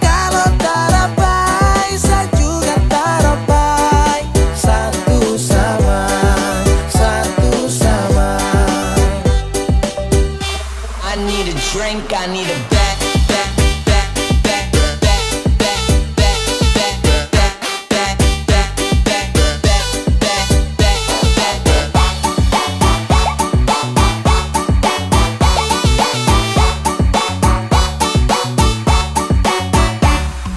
Kalau terapai, saya juga terapai. Satu sama, satu sama. I need a drink, I need a back, back, back, back, back, back, back, back, back, back, back, back, back,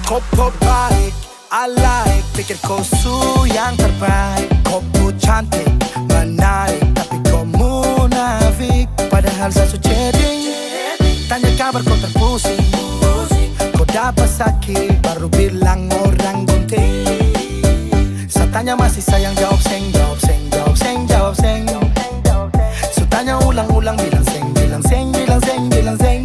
Kopo baik, I like. Pikir kau su yang terbaik. Kopo cantik, menarik, tapi kau munafik. Padahal saya su chatting, tanya kabar kau terpusing. Kau dapat sakit, baru bilang orang gunting. Saya tanya masih sayang, jawab seng, jawab seng, jawab seng, jawab seng. Su tanya ulang-ulang, bilang seng, bilang seng, bilang seng, bilang seng.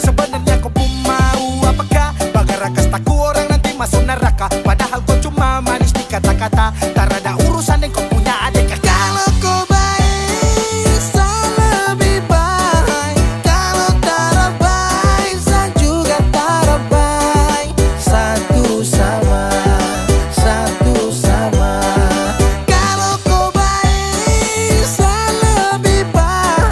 Sebenarnya kau pun mau apakah? Bagai rakas takut orang nanti masuk neraka. Padahal kau cuma manis di kata-kata. Tak ada urusan yang kau punya adik kakak. Kalau kau baik, saya lebih baik. Kalau terabai, saya juga terabai. Satu sama, satu sama. Kalau kau baik, saya lebih baik.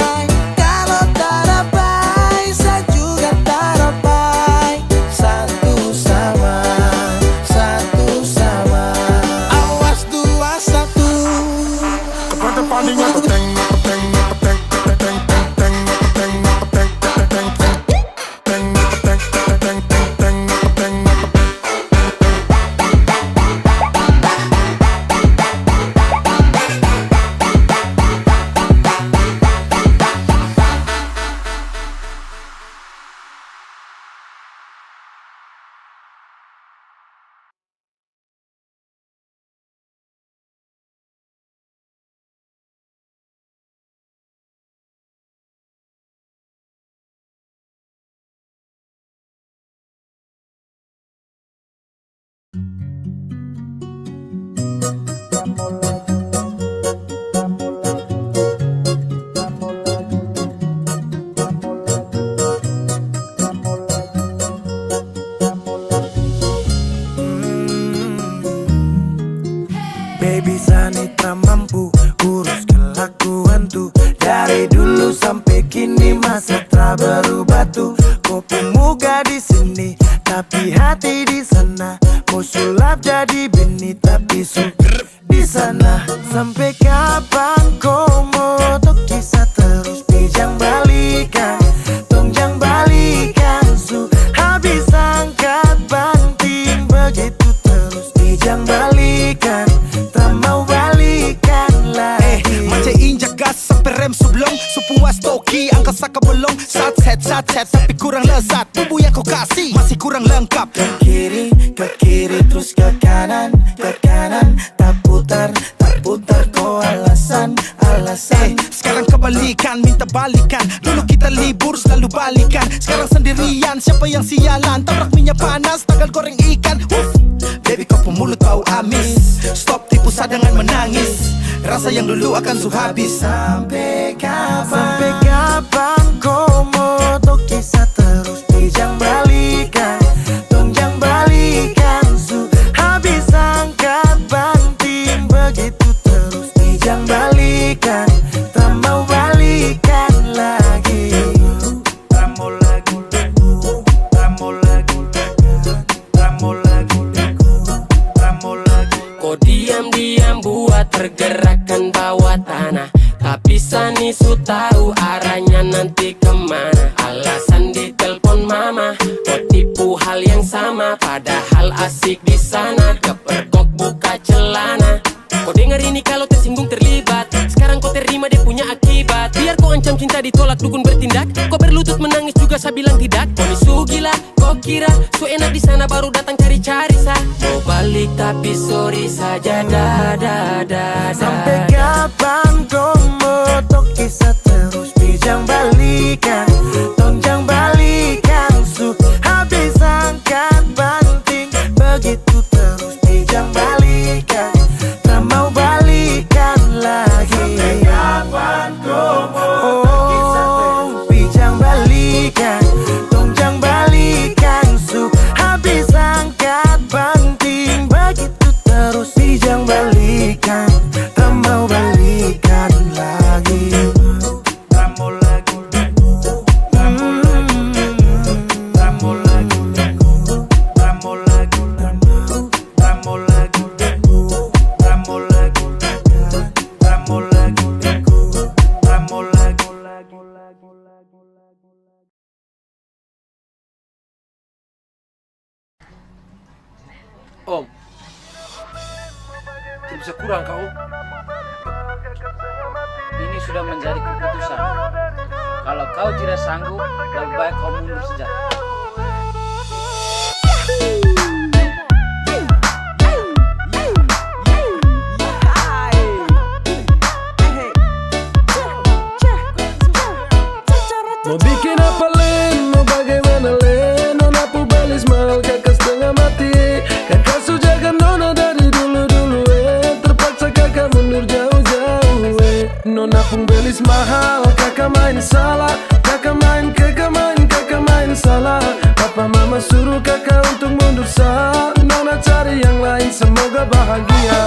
ini masa telah berubah tuh. Kau pemuka di sini, tapi hati di sana. Mau sulap jadi bini, tapi super di sana. Sampai kapan kau mau tuh kisah terus? Pijang balikan, tongjang balikan. Su habis angkat banting begitu terus. Pijang balikan, tak mau balikan lagi. Macam injak gas sampai rem sublong. Sepuas toki angkat saka bolong. Sat set tapi kurang lezat. Bumbu yang kau kasih masih kurang lengkap. Ke kiri terus ke kanan tak putar kau alasan. Sekarang kebalikan, minta balikan. Dulu kita libur selalu balikan. Sekarang sendirian, siapa yang sialan? Tabrak minyak panas, tagal goreng ikan. Baby kau pemulut bau amis. Stop tipu sadangan menangis. Rasa yang dulu akan habis. Sampai kapan kau mau tuh kisah terus? Pijang balikan, tongjang balikan. Su habis angkat banting begitu terus. Pijang balikan, tak mau balikan lagi. Kau diam-diam buat pergerakan bawah tanah. Tapi Sani su tahu arahnya nanti kemana. Alasan ditelepon mama, kau tipu hal yang sama. Padahal asik di sana, kepergok buka celana. Kau dengar ini kalau tersinggung terlibat. Sekarang kau terima dia punya akibat. Biar kau ancam cinta ditolak dukun bertindak. Kau berlutut menangis juga saya bilang tidak. Kau ni su gila, kau kira su enak di sana baru datang cari-cari sa. Mau balik tapi sorry saja da. Sampai kapan kau mau tuh kisah terus? Pijang balikan, tongjang balikan. Su habis angkat banting begitu terus. Pijang balikan, tak mau balikan lagi. Sampai kapan kau mau tuh kisah terus? Pijang balikan, tongjang balikan. Su habis angkat banting begitu terus. Pijang balikan, tak mau balikan lagi. Om, tidak bisa kurang kau. Ini sudah menjadi keputusan. Kalau kau tidak sanggup, lebih baik kau mundur saja. Mau bikin apa Len? Mau bagaimana Len? Nona pu balis mahal kakak setengah mati. Kakak sujagan nona dari dulu-dulu terpaksa kakak mundur jauh-jauh Nona pun belis mahal, kakak main salah. Kakak main salah. Papa mama suruh kakak untuk mundur sah. Nona cari yang lain, semoga bahagia.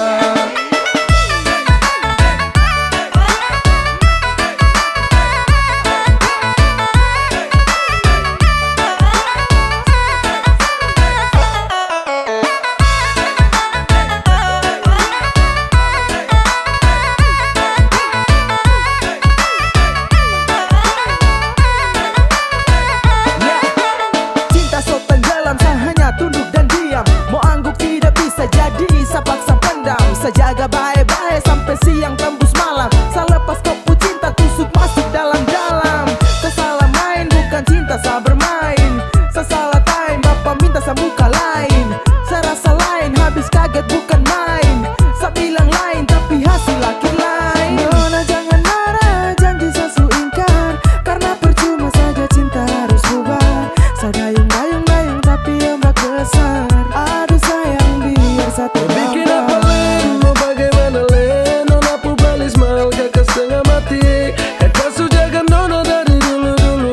Sejaga baik-baik sampai siang tembus malam. Selepas kopu cinta tusuk masuk dalam-dalam. Sesalah main bukan cinta saya bermain. Sesalah time bapak minta saya muka lain. Saya rasa lain habis kaget bukan main. Saya bilang lain tapi hasil akhir lain. Nona jangan marah, janji saya su ingkar. Karena percuma saja cinta harus bubar. Saya dayung-dayung tapi ombak besar. Aduh sayang biar satu bikin apa Len? Mau bagaimana Len? Nona pu balis mahal kakak setengah mati. Kakak sujagan nona dari dulu-dulu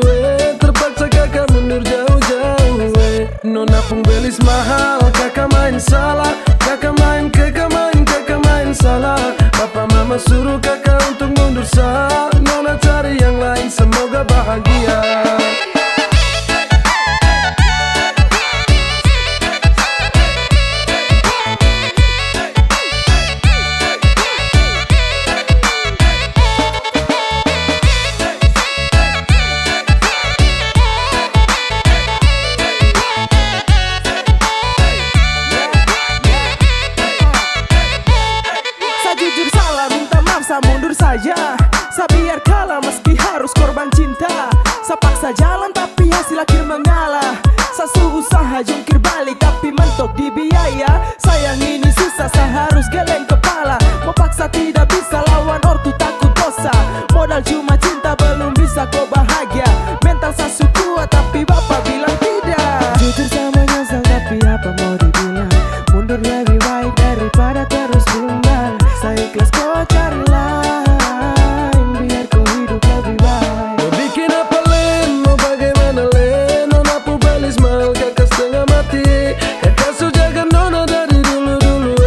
terpaksa kakak mundur jauh-jauh Nona pun belis mahal, kakak main salah. Kakak main salah. Papa mama suruh kakak untuk mundur sah. Nona cari yang lain, semoga bahagia. Susah jalan tapi hasil akhir mengalah. Sasu usaha jungkir balik tapi mentok di biaya. Sayang ini susah, saya harus geleng kepala. Mau paksa tidak bisa, lawan ortu takut dosa. Modal cuma cinta belum bisa kau bahagia. Mental sasu kuat tapi bapak bilang tidak. Jujur sama nyesal tapi apa mau dibilang. Mundur lebih baik daripada terus bimbang. Saya ikhlas kau cari lain, biar kau hidup lebih baik. Mau bikin apa Len, mau bagaimana Len. Nona pu belis mahal kakak setengah mati. Kakak su jaga nona dari dulu-dulu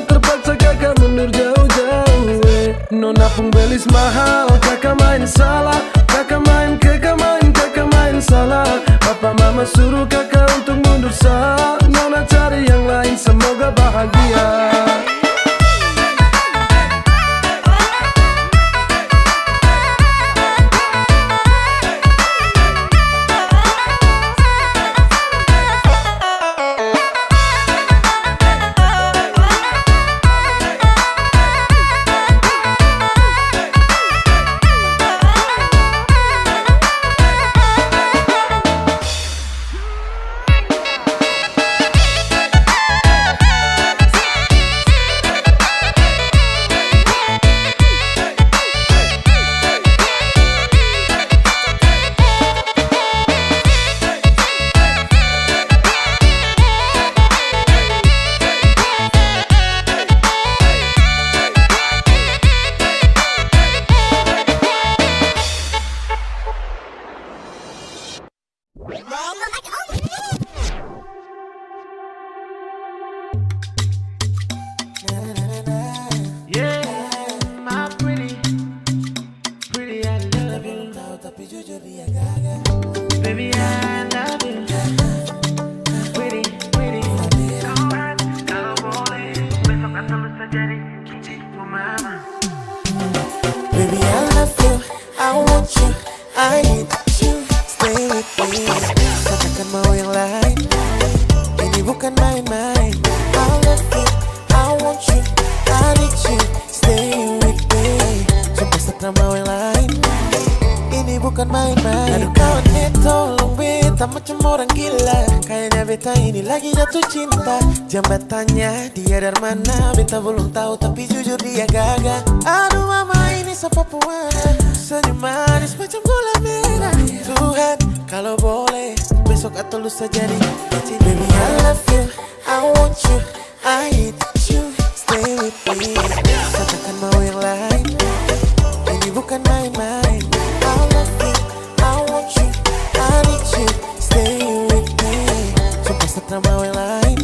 terpaksa kakak mundur jauh-jauh Nona pun belis mahal, kakak main salah. Kakak main salah. Papa mama suruh kakak untuk mundur sah. Nona cari yang lain, semoga bahagia. Baby, I love you, I want you, I need you, stay with me. Katakan mau yang lain, ini bukan main-main. I love you, I want you, I need you, stay with me. Sumpah setelah mau yang lain, ini bukan main-main. Aduh kawan tolong beta macam orang gila. Kayaknya beta ini lagi jatuh cinta. Jambatannya dia dari mana beta belum tahu, tapi jujur dia gagal. Aduh mama ini siapa puana, senyum manis macam gula merah. Tuhan kalau boleh besok atau lusa jadi kecil. Baby I love you, I want you, I need you, stay with me. Katakan mau yang lain, ini bukan main-main. I love you, I want you, I need you, stay with me. Sumpah setelah mau yang lain,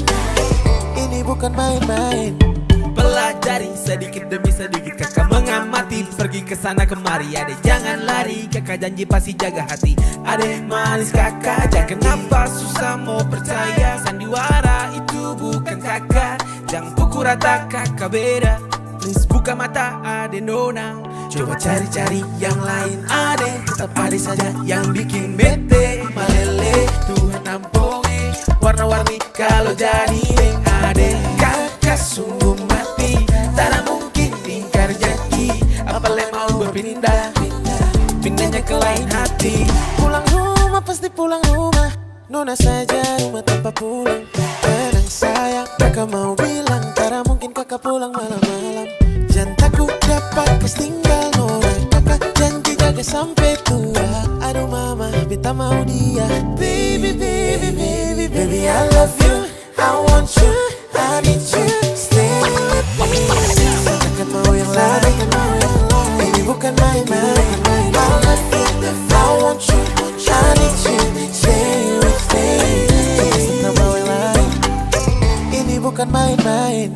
ini bukan main-main. Pelajari sedikit demi sedikit, kakak mengamati, pergi ke sana kemari. Ade jangan lari, kakak janji pasti jaga hati. Ade manis kakak, jangan kenapa susah mau percaya. Sandiwara itu bukan kakak, jangan pukul rata kakak beda. Please buka mata ade nona, coba cari-cari yang lain. Ade tetap ade saja yang bikin bete. Malele Tuhan ampuni, warna-warni kalau jadi neng. Ade kakak sungguh mati, tak ada mungkin ingkar janji. Apalagi mau berpindah, pindahnya ke lain hati. Pulang rumah pasti pulang rumah, nona saja rumah tanpa pulang. Tenang sayang, kakak mau bilang, tak mungkin kakak pulang malam-malam. Jangan takut dapat kas tinggal nona, kakak janji jaga sampai tua. Aduh mama, beta mau dia. Baby, baby, baby, baby, I love you, I want you, I need you, stay with me. Katakan mau yang lain, ini bukan main-main. I love you, I want you, I need you, stay with me. Setelah mau yang lain, ini bukan main-main.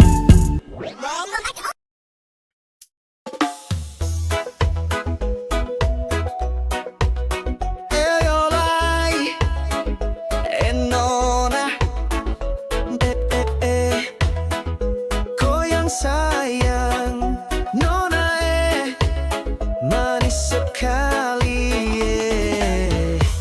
Sayang, nona manis sekali.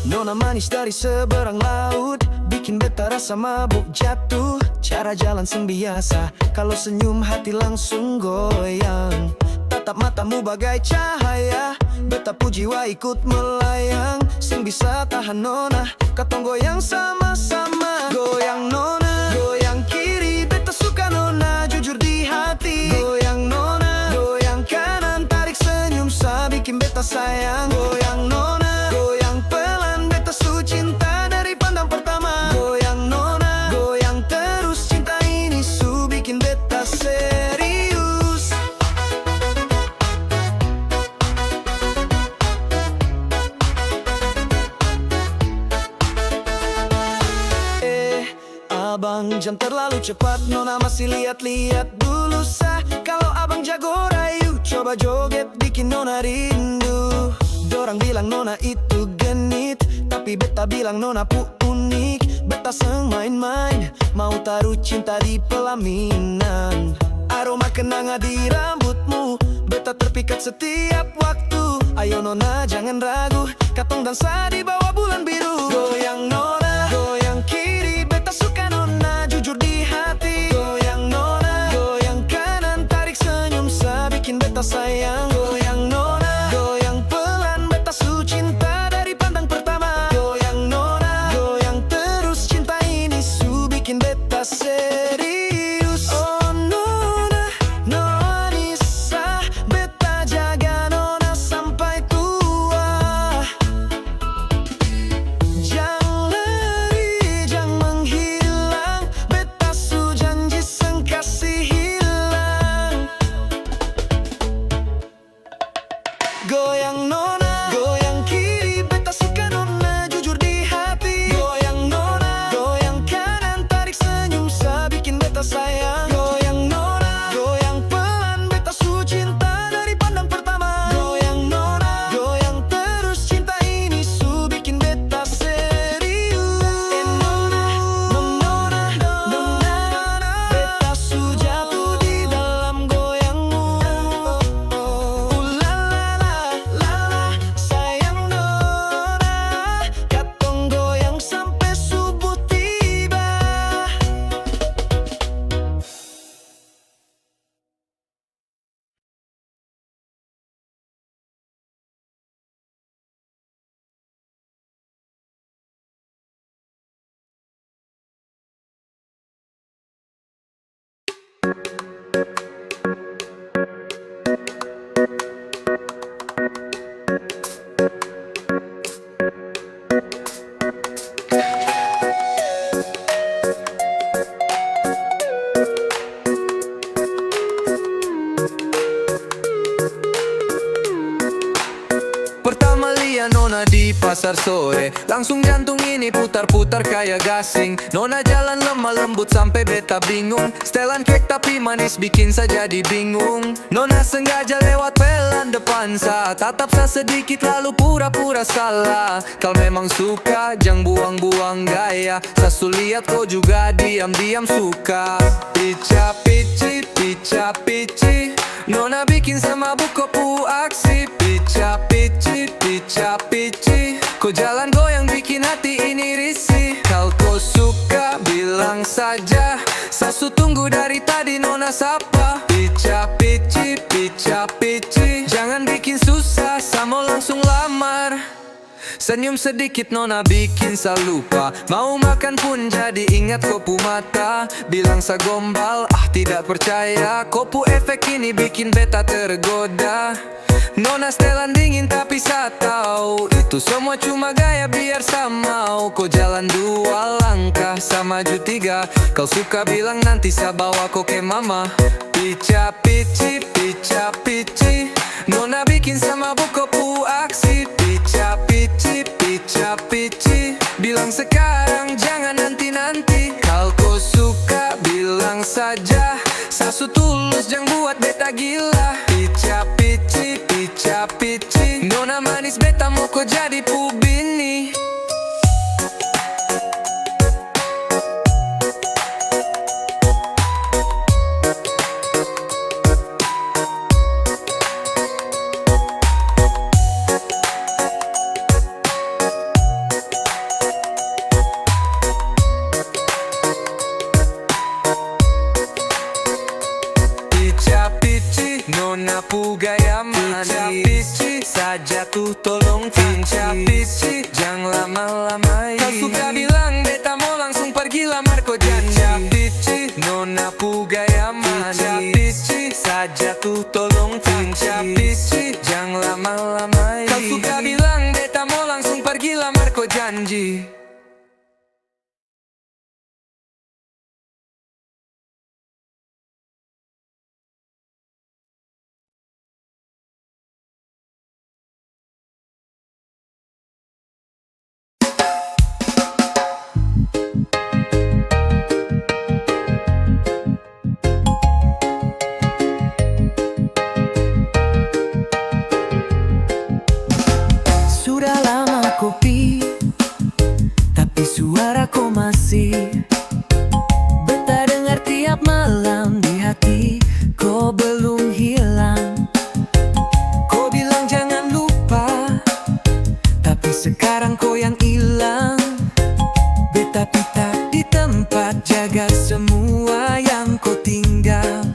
Nona manis dari seberang laut, bikin beta rasa mabuk jatuh. Cara jalan sing biasa, kalau senyum hati langsung goyang. Tatap matamu bagai cahaya, Beta pujiwa ikut melayang, sing bisa tahan nona. Katong goyang sama-sama, goyang nona. Goyang kiri, beta suka nona, jujur di hati. Goyang nona, goyang kanan, tarik senyum sa bikin beta sayang. Goyang nona, goyang pelan, beta su cinta dari pandang pertama. Goyang nona, goyang terus, cinta ini su bikin beta serius. Abang, jam terlalu cepat, nona masih lihat-lihat dulu sah. Kalau abang jago rayu, coba joget bikin nona rindu. Dorang bilang nona itu genit, tapi beta bilang nona pu unik. Beta seng main-main, mau taruh cinta di pelaminan. Aroma kenanga di rambutmu, beta terpikat setiap waktu. Ayo nona jangan ragu, katong dansa di bawah bulan biru. Goyang nona, goyang kiri, beta suka nona, jujur di hati. Goyang nona, goyang kanan, tarik senyum sa bikin beta sayang. Goyang nona, goyang pelan, beta su cinta dari pandang pertama. Goyang nona, goyang terus, cinta ini su bikin beta serius. Oh nona, nona Nisa, beta jaga nona sampai tua. Jangan lari, jangan menghilang, beta su janji seng kasih hilang. Goyang nona, goyang kiri, beta suka nona, jujur di hati. Goyang nona, goyang kanan, tarik senyum sa bikin beta sayang. Goyang nona, goyang pelan, beta su cinta dari pandang pertama. Goyang nona, goyang terus, cinta ini su bikin beta serius. Nona, nona, nona, beta su jatuh di dalam goyangmu. La la la la la, sayang nona, katong goyang sampai subuh tiba. Pertama lihat nona di pasar sore, langsung jantung ini putar-putar kayak gasing. Nona jalan lemah lembut sampai beta bingung. Setelan kek tapi manis bikin saya jadi bingung. Nona sengaja lewat pelan depan sa, tatap sa sedikit lalu pura-pura salah. Kal memang suka, jangan buang-buang gaya. Sasu lihat kau juga diam-diam suka. Pica pici, pica pici, nona bikin sama buku pu aksi. Pica pici, pica pici, kau jalan goyang bikin hati ini risih. Kalau kau suka bilang saja, sasu tunggu dari tadi nona sapa. Pica pici, pica pici, jangan bikin susah, sama langsung lamar. Senyum sedikit nona bikin sa lupa, mau makan pun jadi ingat kopu mata. Bilang sa gombal, tidak percaya, kopu efek ini bikin beta tergoda. Nona setelan dingin tapi sa tahu itu semua cuma gaya biar sa mau. Kau jalan 2 langkah, sa maju 3. Kau suka bilang nanti sa bawa kau ke mama. Pica pici, pica pici, nona bikin sama buku pu aksi. Pica pici, pica pici, bilang sekarang jangan nanti-nanti. Kalau kau suka bilang saja, sasu tulus jangan buat beta gila. Pica pici, pica pici, nona manis beta mau kau jadi pu bini. Pici, jangan lama-lama. Kau suka bilang beta mau langsung pergi lamar kau janji. Pici, nona pu gaya mani. Pici, saja tuh tolong pici. Jangan lama-lama. Kau suka bilang beta mau langsung pergi lamar kau janji. Sudah lama kopi, tapi suara kau masih beta dengar tiap malam di hati. Kau belum hilang. Kau bilang jangan lupa, tapi sekarang kau yang hilang. Beta pita di tempat jaga semua yang kau tinggal.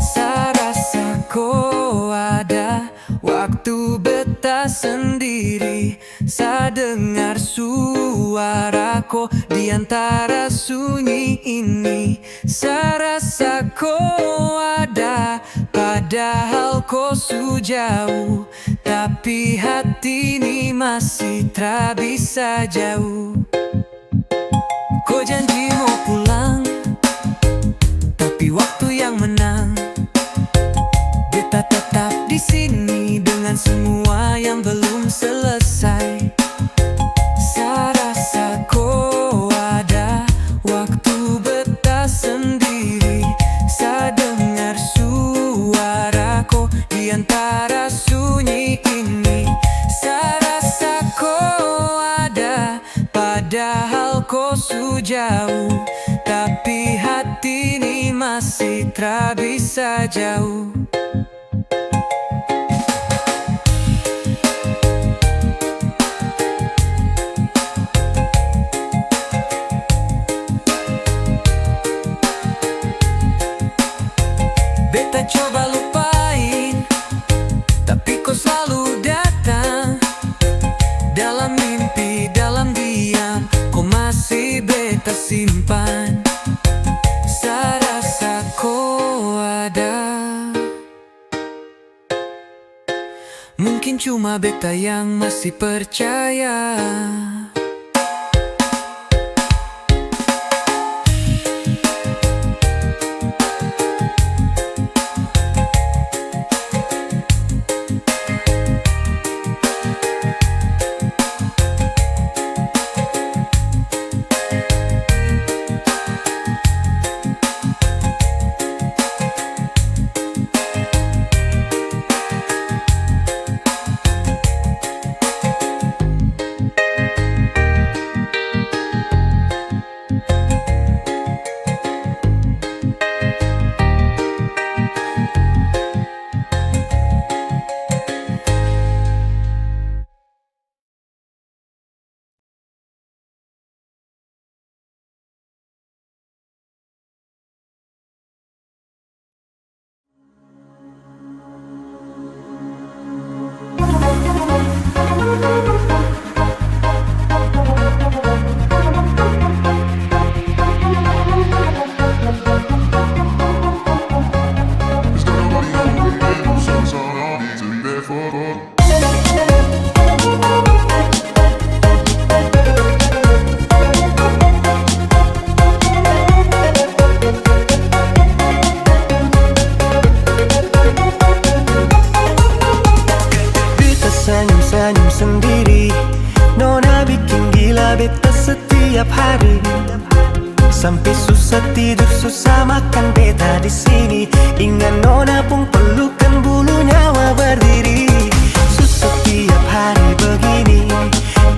Saya rasa kau ada waktu beta sendiri. Saya dengar suara kau di antara sunyi ini. Saya rasa kau ada, padahal kau su jauh. Tapi hati ini masih tak bisa jauh. Kau janji mau pulang, tapi waktu yang menang. Beta tetap di sini dengan semua yang belum selesai. Saya rasa kau ada waktu beta sendiri. Saya dengar suara kau di antara sunyi ini. Saya rasa kau ada, padahal kau su jauh. Tapi hati ini masih tak bisa jauh. Beta coba lupain, tapi kau selalu datang. Dalam mimpi, dalam diam, kau masih beta simpan. Saya rasa kau ada. Mungkin cuma beta yang masih percaya. Senyum sendiri, nona bikin gila beta setiap hari. Sampai susah tidur, susah makan beta di sini. Ingat nona pun pelukan bulu nyawa berdiri. Susah tiap hari begini.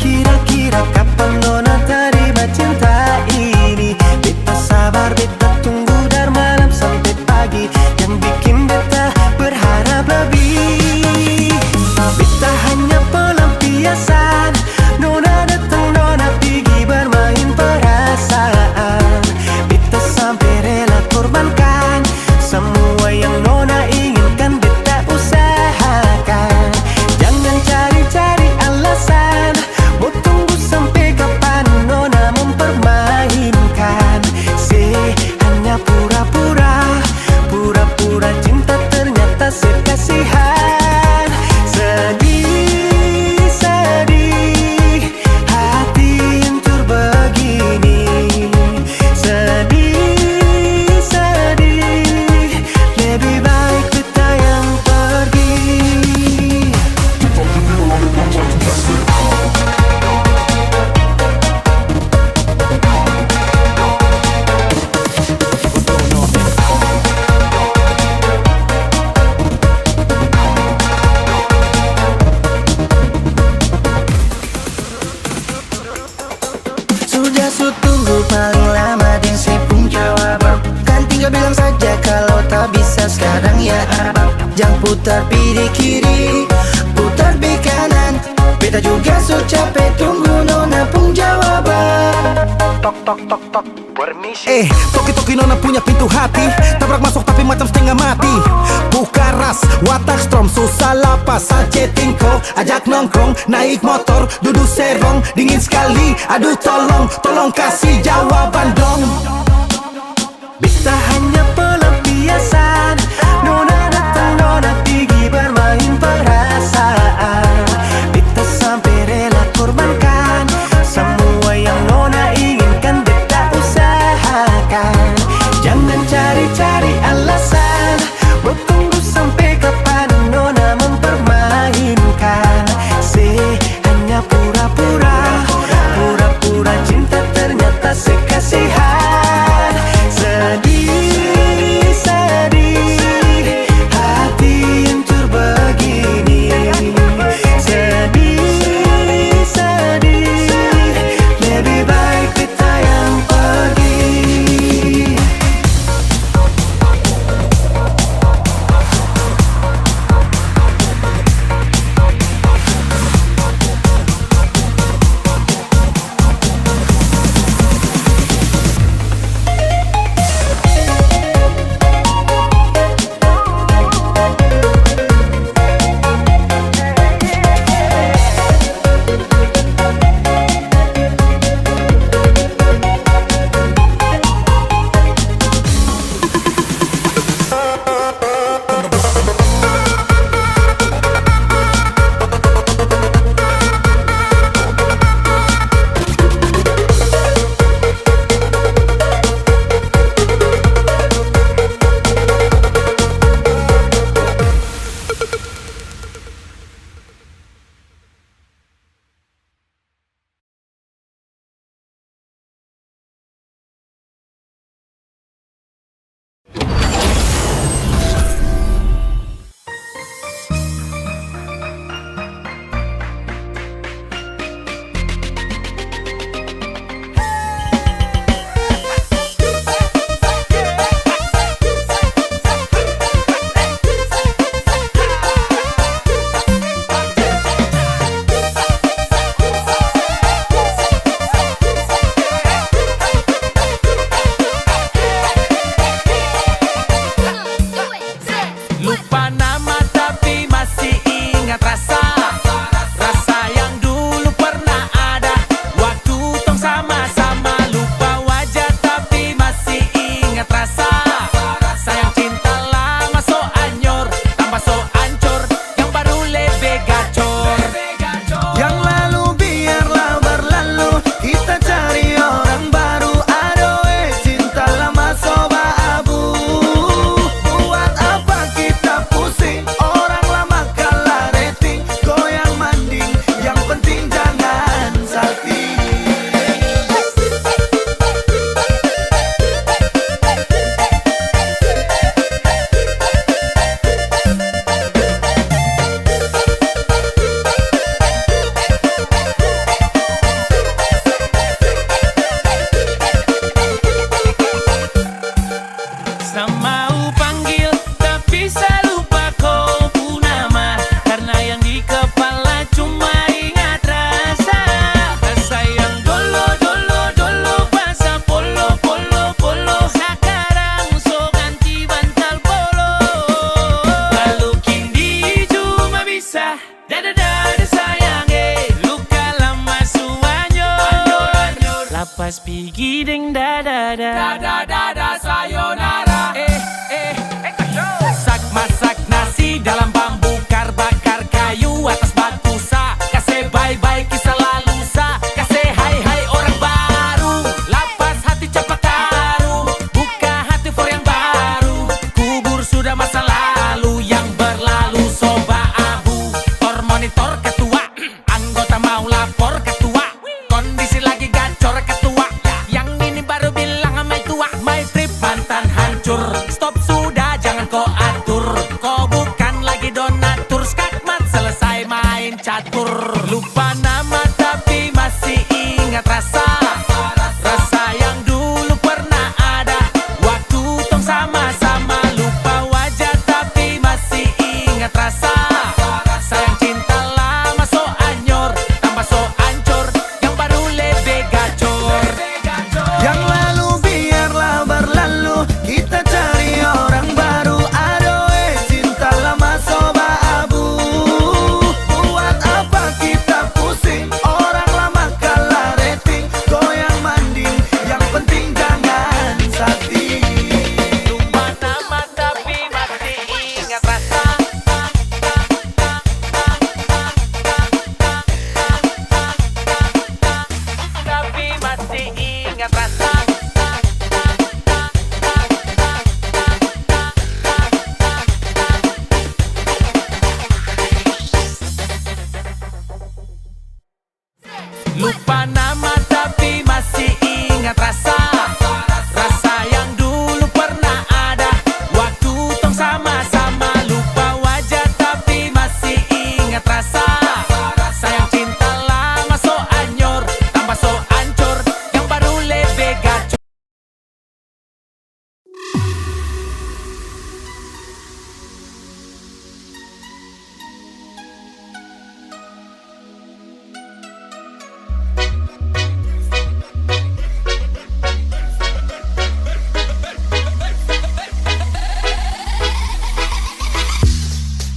Kira-kira kapan nona terima cinta ini? Beta sabar, beta tunggu dari malam sampai pagi. Yang bikin beta berharap lebih. Beta hanya pelampiasan. Nona datang, nona pergi bermain perasaan. Beta sampai rela korbankan semua yang nona inginkan. Beta usahakan. Jangan cari-cari Sudah su tunggu paling lama dan saya pun jawab kan tinggal bilang saja kalau tak bisa sekarang ya abang. Jangan putar pilih kiri, putar di kanan. Beta juga so capek tunggu nona pun jawaban. Tok tok tok tok permisi. Toki-toki nona punya pintu hati. Tabrak masuk tapi macam setengah mati. Buka ras, watak strom, susah lapas. Saja tingko, ajak nongkrong, naik motor, duduk serong, dingin sekali. Aduh tolong, tolong kasih jawaban dong. Beta hanya pelampiasan. Nona datang, nona pergi bermain perasaan. Beta sampai rela korbankan semua yang nona inginkan. Beta usahakan. Jangan cari-cari alasan. Bertunggu sampai kapan nona mempermainkan. Hanya pura-pura, pura-pura cinta ternyata sekasihan. Sedih, sedih, hati hancur begini. Sedih, sedih, lebih baik kita yang pergi. Lupa nama tapi masih ingat rasa. Rasa yang dulu pernah ada waktu tong sama-sama. Lupa wajah tapi masih ingat rasa. Sayang cinta lama so anyor, tambah so ancur, yang baru lebih gacor. Yang lalu biarlah berlalu, kita cari orang baru. Adoe cinta lama soba abu. Buat apa kita pusing, orang lama kalah rating. Goyang manding, yang penting jangan sakit. Mau panggil tapi saya lupa kau pun nama. Karena yang di kepala cuma ingat rasa. Rasa yang dolo dolo dolo bahasa polo polo polo. Sekarang so ganti bantal polo. Lalu kini cuma bisa dada dada sayang luka lama suanyor. Lapas pergi deng dada dada dada sayonara. Masak nasi dalam bambu kar bakar kayu atas batu sa. Kasih bye-bye kisah lalu sa. Kasih hai-hai orang baru. Lapas hati cepat taruh. Buka hati for yang baru. Kubur sudah masa lalu yang berlalu soba abu. Tor monitor ketua. Anggota mau lapor ketua. Kondisi lagi gacor ketua. Yang ini baru bilang sama tua. My trip mantan hancur. Stop sudah jangan kau atur. Kau bukan lagi lupa nama tapi masih ingat rasa. Rasa yang dulu pernah ada waktu tong sama-sama. Lupa wajah tapi masih ingat rasa. Sayang cinta lama so anyor, tambah so ancur, yang baru lebih gacor.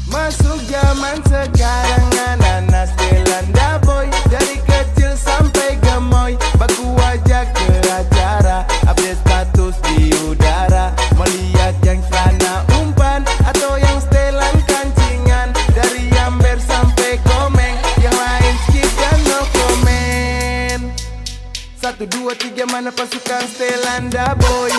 Masuk zaman sekarang ananas Belanda boy. Dari kecil sampai gemoy, baku wajah ke acara, update status di udara. Melihat yang celana umpan atau yang setelan kancingan. Dari Amber sampai Komeng, yang lain skip dan no komen. 1, 2, 3 mana pasukan Stelanda boy.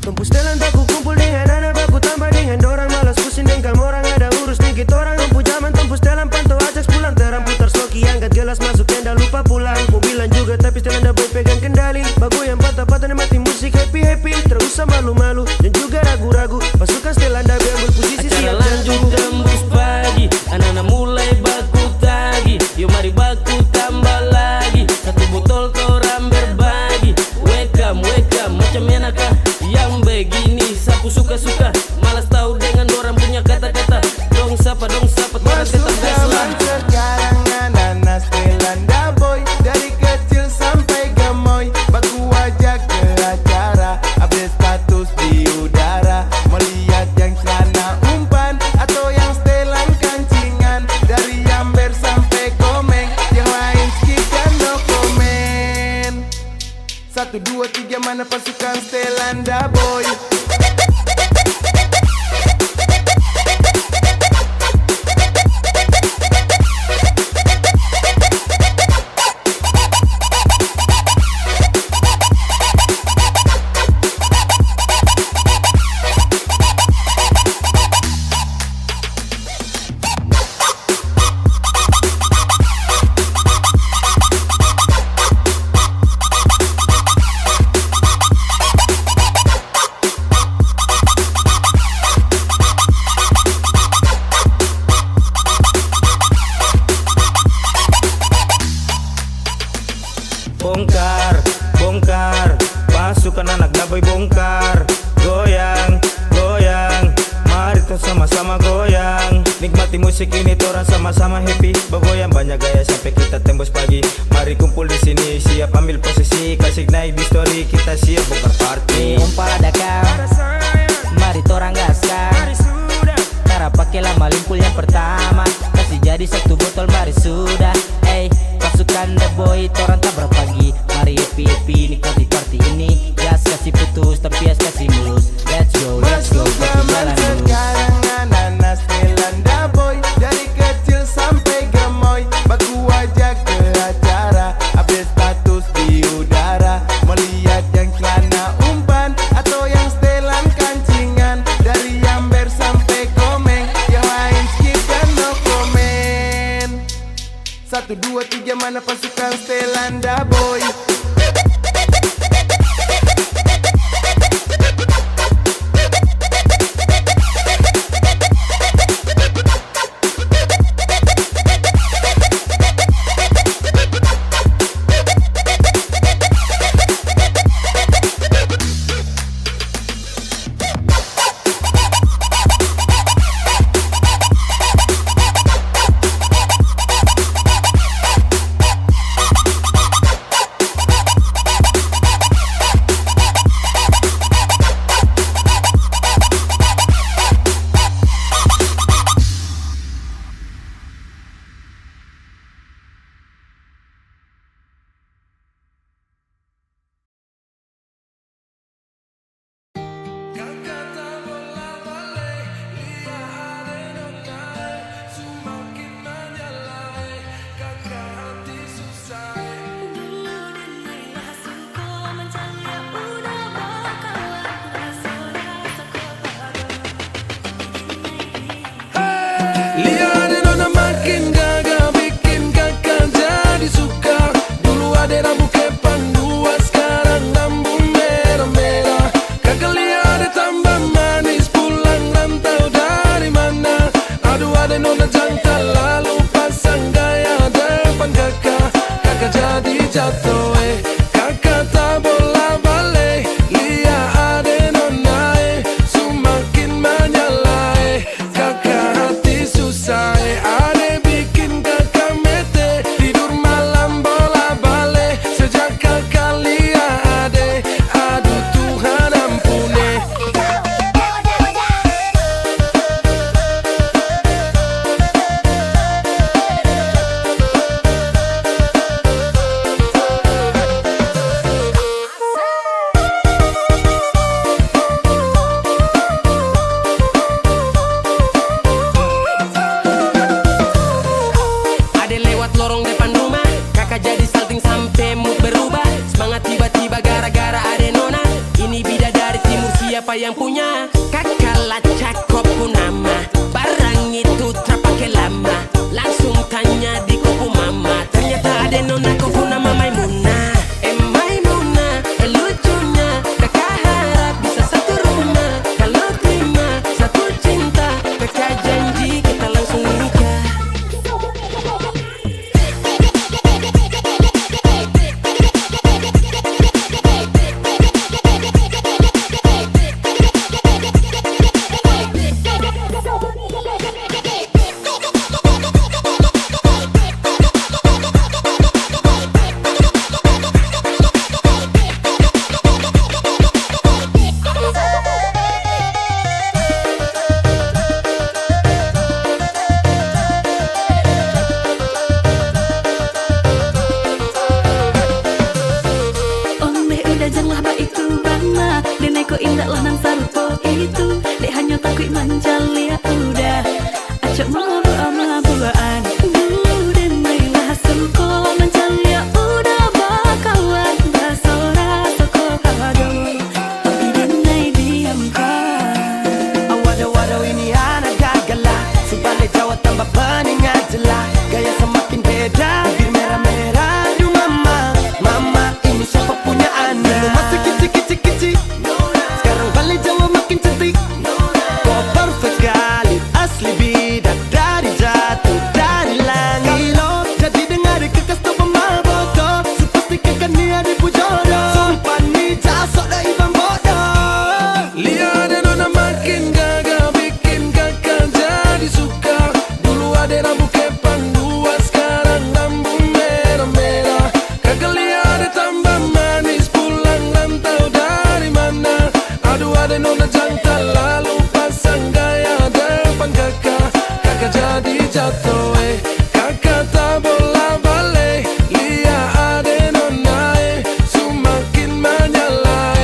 Tempus telan baku kumpul dengan anak baku tambah dengan dorang. Malas pusing dengan orang, ada urus dikit orang. Lampu zaman tempus telan pantau ajak pulang. Terang putar sloki yang gak jelas masuk tenda lupa pulang. Mobilan juga tapi setelan boy pegang kendali. Bagu yang patah-patah nikmati musik happy-happy. Terus sama malu-malu dan juga ragu-ragu. Pasukan Stelanda ambil posisi siap lanjut tembus pagi. Anak-anak mulai baku tagi. Yuk mari baku tambah lagi. Satu botol koran berbagi. Welcome, welcome, macam enakah yang begini? Sapu suka-suka, malas tahu dengan orang punya kata-kata. Dong sapa, orang Masuk tetap zaman gaslah. sekarang ananas Belanda boy. Dari kecil sampai gemoy, baku wajah ke acara, update status di udara. Melihat yang celana umpan atau yang setelan kancingan. Dari Amber sampai Komeng, yang lain skip dan no komen. 1, 2, 3 mana pasukan Stelanda boy. Bongkar, bongkar, pasukan anak daboy bongkar. Goyang, goyang, mari tuh sama-sama goyang. Nikmati musik ini torang sama-sama happy. Bergoyang banyak gaya sampai kita tembus pagi. Mari kumpul di sini, siap ambil posisi. Kasih naik di story, kita siap bongkar party. Umpal ada kau, mari torang gaskan. Cara pakai lama limpul yang pertama. Kasih jadi satu botol mari sudah. Hey, pasukan The Boy torang tabrak pagi. Mari happy-happy nikmati party ini. Gas kasih putus, terpias kasih mulus. Let's go, Masuk pakai zaman jalan lurus. sekarang ananas Belanda boy. Dari kecil sampai gemoy, baku wajah ke acara, update status di udara. Melihat yang celana umpan atau yang setelan kancingan. Dari Amber sampai Komeng, yang lain skip dan no komen. 1, 2, 3 mana pasukan Stelanda boy. jatuh kakak tak bola balik. Lihat ade nona semakin menyala kakak hati susah ade bikin kakak mete. Tidur malam bola balik sejak kakak lihat ade. Aduh Tuhan ampuni. Ade lewat lorong depan rumah, kakak jadi salting sampai mood berubah. Semangat tiba-tiba gara-gara ade nona. Ini bidadari timur siapa yang punya? Kakak lacak kopu nama, barang itu terpakai lama. Langsung tanya di kopu mama, ternyata ade nona kopu nama Maimunah. Maimunah, lucunya kakak harap bisa satu rumah. Kalau terima satu cinta, kakak janji kita langsung nikah. Oleh udah janganlah baik tu bama. Denai ko indah lah nang sarupo itu. Dek hanya takut manjalia udah. Acok mabuan. Denai lah sengko manjalia udah bakawan. Basora toko kado. Tapi denai diam kan. Waduh ini anak gagala. Sebalik Jawa tambah peningat jelas. Gaya semakin beda. Bibir merah-merah. Aduh mama ini siapa punya anak? Dulu masih kicik-kicik. Sekarang balik Jawa makin cantik. Kok perfect kali. Asli bidadari jatuh dari langit. Kalau jadi dengar kekas tu pemabok. Sepasti kakak ni ada jodoh. Sumpah ni jasok dah ibang bodoh. Lihat ade nona makin gagal bikin kakak jadi suka. Dulu ade rambut kepang dua, sekarang rambut merah-merah. Kakak lihat ade tambah manis, pulang rantau dari mana? Aduh ade nona jantan lalu pasang gaya depan kakak. Kakak jadi jatuh kakak tak bola balik. Lihat ade nona semakin menyala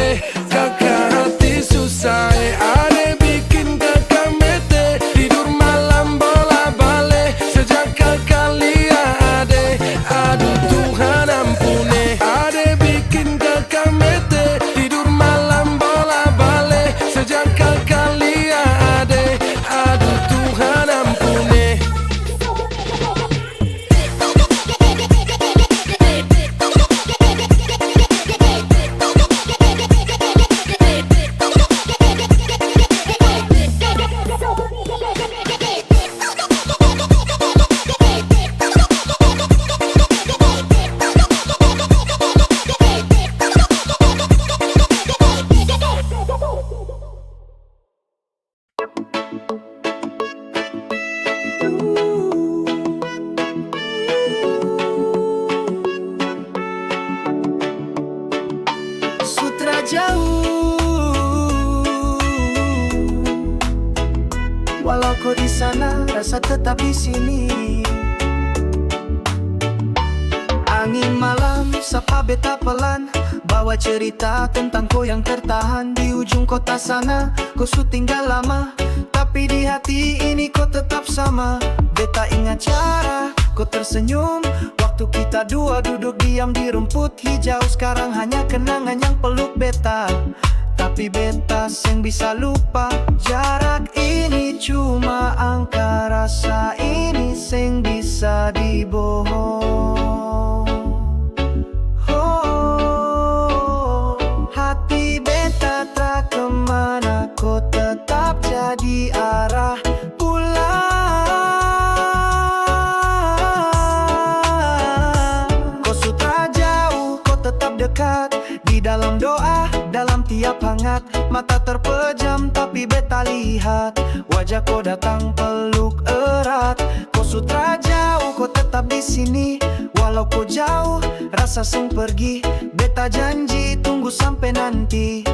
kakak hati susah ade bikin kakak mete. Tidur malam bola balik sejak kakak lihat ade. Aduh Tuhan ampuni. Ade bikin kakak mete. Tidur malam bola balik sejak kakak lihat ade. Aduh Tuhan ampuni. Sutra jauh, walau kau di sana, rasa tetap di sini. Angin malam, sapa beta pelan, bawa cerita tentang kau yang tertahan di ujung kota sana. Kau su tinggal lama, tapi di hati ini kau tetap sama. Beta ingat cara kau tersenyum waktu kita dua duduk diam di rumput hijau. Sekarang hanya kenangan yang peluk beta, tapi beta seng bisa lupa. Jarak ini cuma angka, rasa ini seng bisa dibohong. Hati beta tak kemana, kau tetap jadi arah pulang. Kau sutra jauh Mata terpejam tapi beta lihat wajah kau datang peluk erat. Kau sutra jauh, kau tetap di sini. Walau kau jauh, rasa seng pergi. Beta janji tunggu sampai nanti.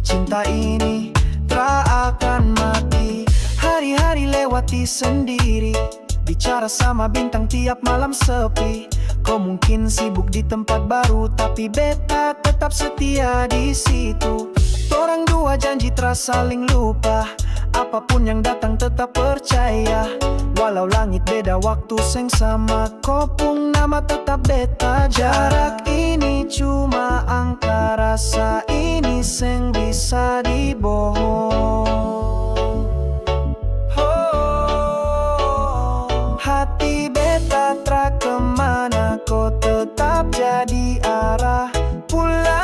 Cinta ini tak akan mati. Hari-hari lewati sendiri, bicara sama bintang tiap malam sepi. Kau mungkin sibuk di tempat baru, tapi beta tetap setia di situ. Orang dua janji terasa saling lupa. Apapun yang datang tetap percaya. Walau langit beda waktu seng sama, kau pun nama tetap beta. Jarak ini cuma angka, rasa ini seng bisa dibohong. Hati beta tra kemana, kau tetap jadi arah pulang.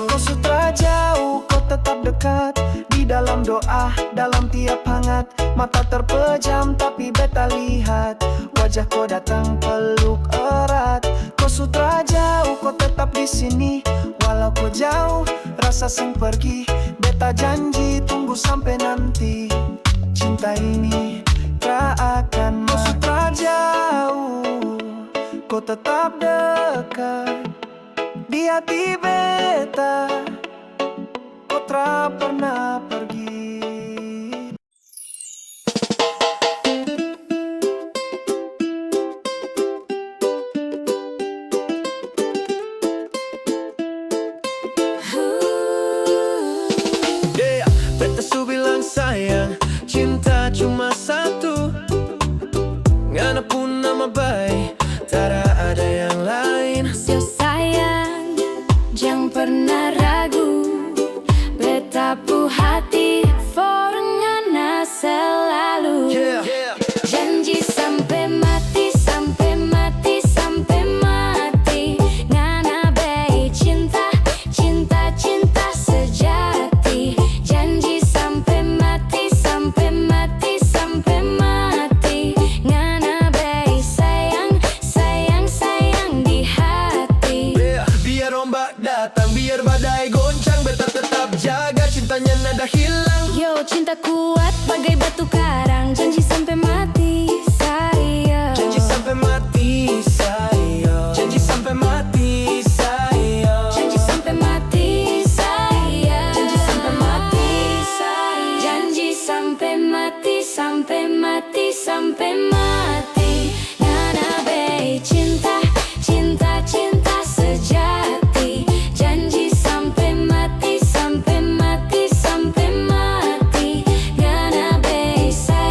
Kau sutra jauh, kau tetap dekat. Di dalam doa, dalam tiap hangat. Mata terpejam tapi beta lihat wajah kau datang peluk erat. Kau sutra jauh, kau tetap di sini. Walau kau jauh, rasa seng pergi. Beta janji tunggu sampai nanti. Cinta ini tak akan mati. Kau sutra jauh, kau tetap dekat. Di hati beta, kau tak pernah pergi. Beta su bilang sayang, cinta cuma satu. Ngana pun nama baik, tak ada yang lain. Sio sayang, jangan pernah ragu. Beta pu hati, for ngana selalu. Janji sampai mati, sampai mati, sampai mati. Ngana baik cinta, cinta, cinta sejati. Janji sampai mati, sampai mati, sampai mati. Ngana baik sayang, sayang, sayang di hati. Biar ombak datang, biar badai goncang, beta tetap jaga cintanya nada hilang. Yo, cinta kuat bagai batu karang. Janji sampai mati, sayang. Janji sampai mati, sayang. Janji sampai mati, sayang. Janji sampai mati, sayang. Janji sampai mati, sayang. Janji sampai mati, sampai mati, sampai mati. Ngana baik cinta, cinta, cinta sejati. Janji sampai mati, sampai mati, sampai mati. Ngana baik sayang.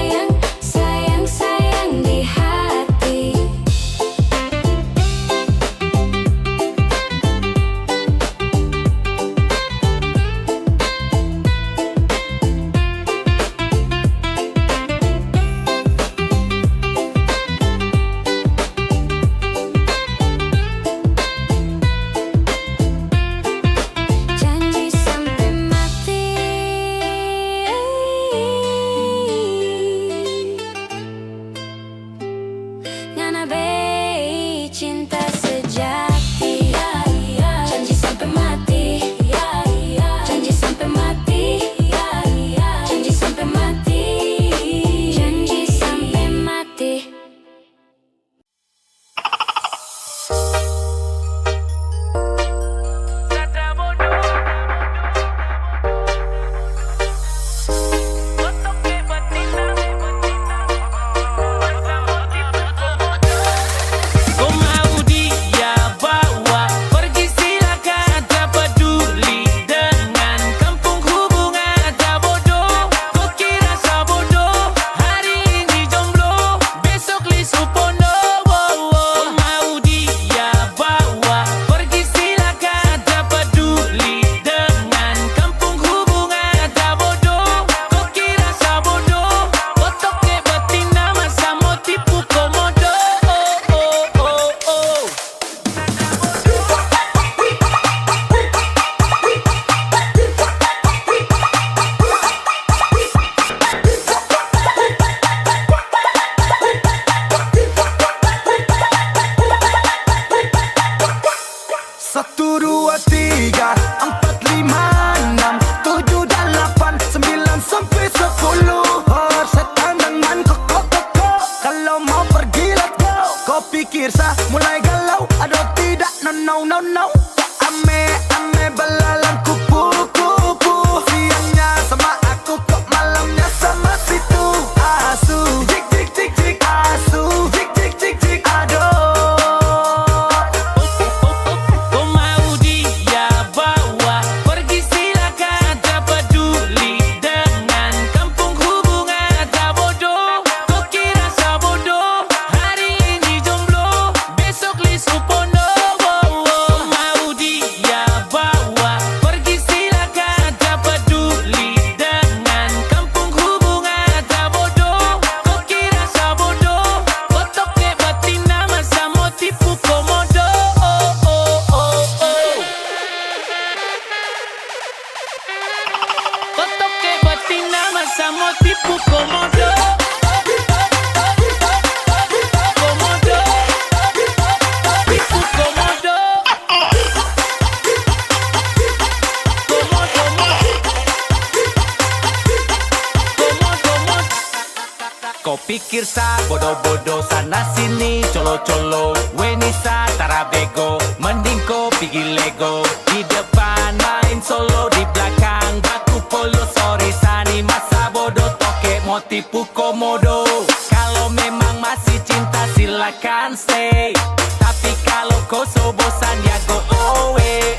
pikir sa bodoh-bodoh sana sini colo-colo Wenisa tara bego mending ko pergi Lego di depan main solo di belakang baku polo sorry sani masa bodoh toke mau tipu komodo kalau memang masih cinta silakan stay tapi kalau kau so bosan ya go away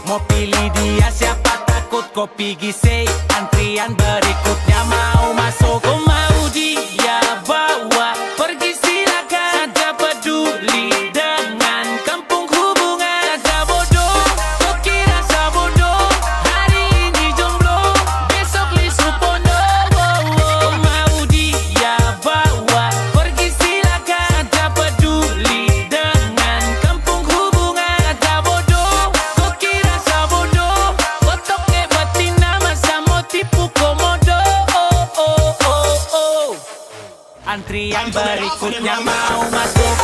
mau pilih dia siapa takut kau pergi say antrian berikutnya mau masuk kau mau dia bawa pergi silakan tak peduli dengan kampung hubungan tak bodoh kau kira saya bodoh hari ini jomblo besok lisu pondok kau mau dia bawa pergi silakan tak peduli dengan kampung hubungan tak bodoh kau kira saya bodoh otaknya betina masa mau tipu komodo antrian berikutnya mau masuk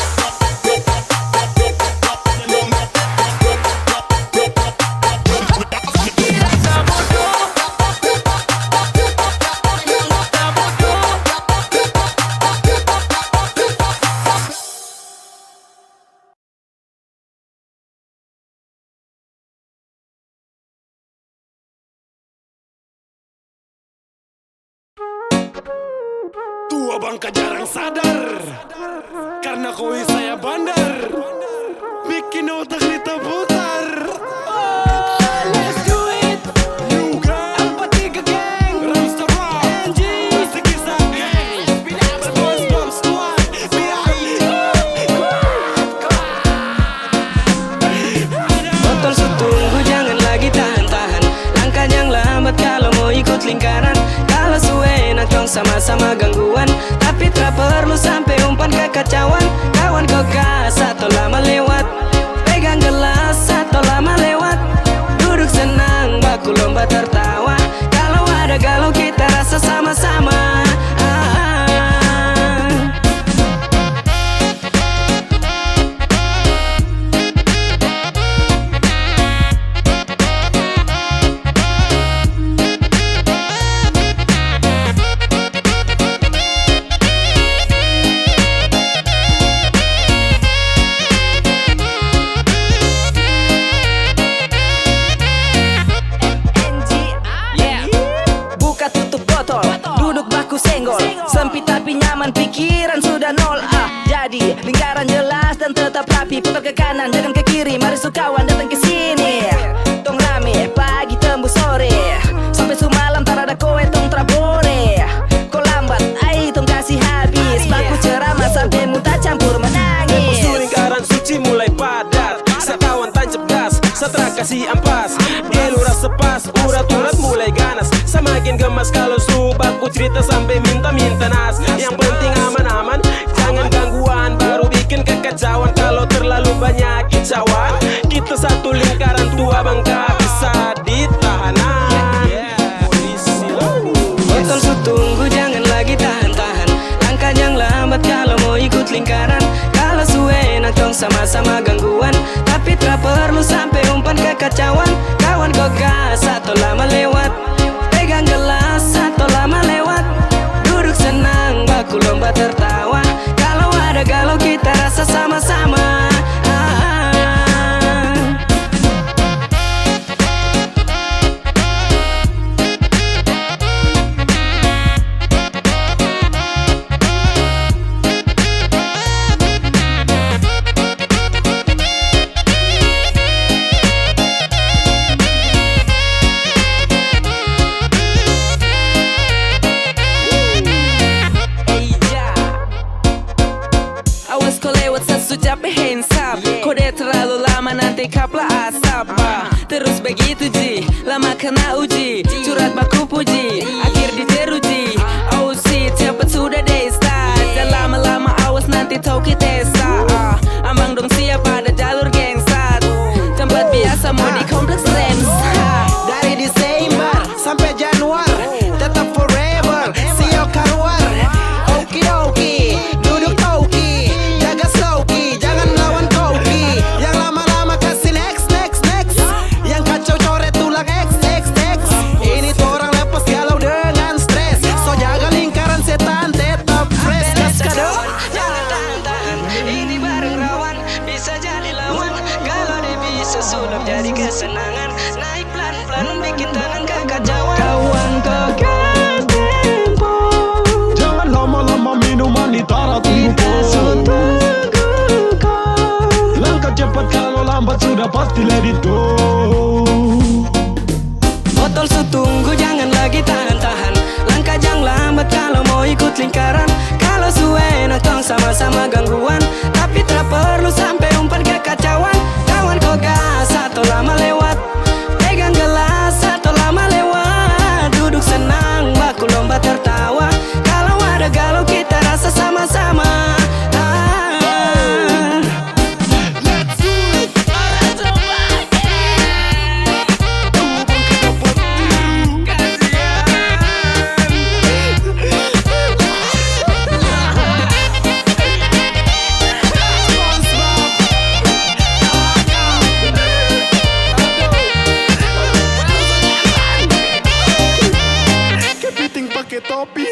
Tua bangka jarang sadar karena koi saya bandar bikin otak kita putar. Let's do it. Juga Alpha 3 Gang Ramster Rock NG Kisah Gang SpongeBob Squad Botol setunggu jangan lagi tahan-tahan langkah yang lambat kalau mau ikut lingkaran kalau suwe nangkong sama-sama gangguan tapi tak perlu sampai umpan kekacauan kawan kau satu lama lewat pegang gelas atau lama lewat duduk senang baku lomba tertawa kalau ada galau kita rasa sama-sama sempit tapi nyaman pikiran sudah nol jadi lingkaran jelas dan tetap rapi putar ke kanan jangan ke kiri mari sukawan datang ke sini tong rame pagi tembus sore sampai semalam tak ada kowe tong trabore kau lambat ai tong kasih habis baku ceramah sampai muntah campur menangis lingkaran suci mulai padat sekawan tancap gas setelah kasih ampas gelura sepas urat-urat mulai ganas semakin gemas kalau subaku cerita sampai minta-minta nas yang penting aman-aman jangan gangguan baru bikin kekacauan kalau terlalu banyak kicauan kita satu lingkaran tua bangka bisa ditahanan botol setunggu jangan lagi tahan-tahan langkah yang lambat kalau mau ikut lingkaran kalau suwe nangkong sama-sama gangguan tapi tak perlu sampai umpan kekacauan kawan kau satu lama lewat pegang gelas atau lama lewat duduk senang baku lomba tertawa kalau ada galau kita rasa sama-sama capek hands up Kode terlalu lama nanti kaplah asap Terus begitu ji, lama kena uji Curhat baku puji, akhir diteruji Oh shit, cepet sudah deh start Dan lama-lama awas nanti tau kita Ambang dong siap pada jalur gengsat Tempat biasa mau di kompleks Rems dari Desember sampai Januari tetap forever siok karuar oki duduk toki jaga slowki jangan lawan koki yang lama-lama kasih next yang kacau coret tulang x ini tuh orang lepas galau dengan stres so jaga lingkaran setan sesulap jadi kesenangan. Naik pelan-pelan bikin tangan kekacauan. Kawan kau gas tempo, Jangan lama-lama minuman di tara tunggu kita po. tunggu kau. Langkah cepat kalau lambat sudah pasti let it go. Botol tunggu jangan lagi tahan-tahan. Langkah jangan lambat kalau mau ikut lingkaran. Kalau suwe nonton sama-sama gangguan, tapi tak perlu sampai umpan kekacauan. Kawan kau gas atau lama lewat, pegang gelas atau lama lewat. Duduk senang baku lomba tertawa. Kalau ada galau kita rasa sama-sama. Kepiting pakai topi.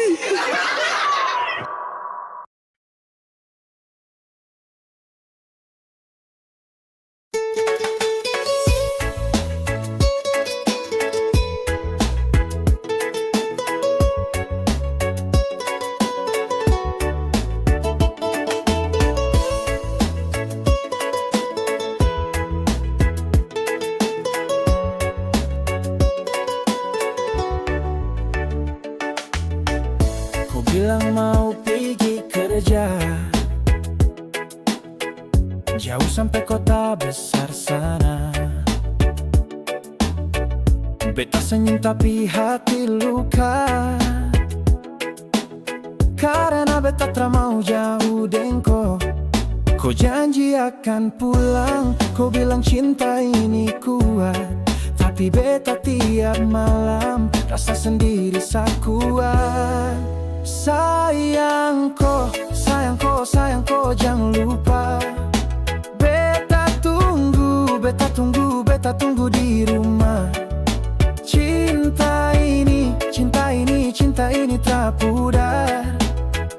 Kau bilang mau pergi kerja jauh sampai kota besar sana. Beta senyum tapi hati luka, karena beta tak mau jauh dengko. Kau janji akan pulang, kau bilang cinta ini kuat, tapi beta tiap malam rasa sendiri sakuat. Sayangku, sayangku, sayangku, jangan lupa. Beta tunggu, beta tunggu, beta tunggu di rumah. Cinta ini, cinta ini, cinta ini tak pudar.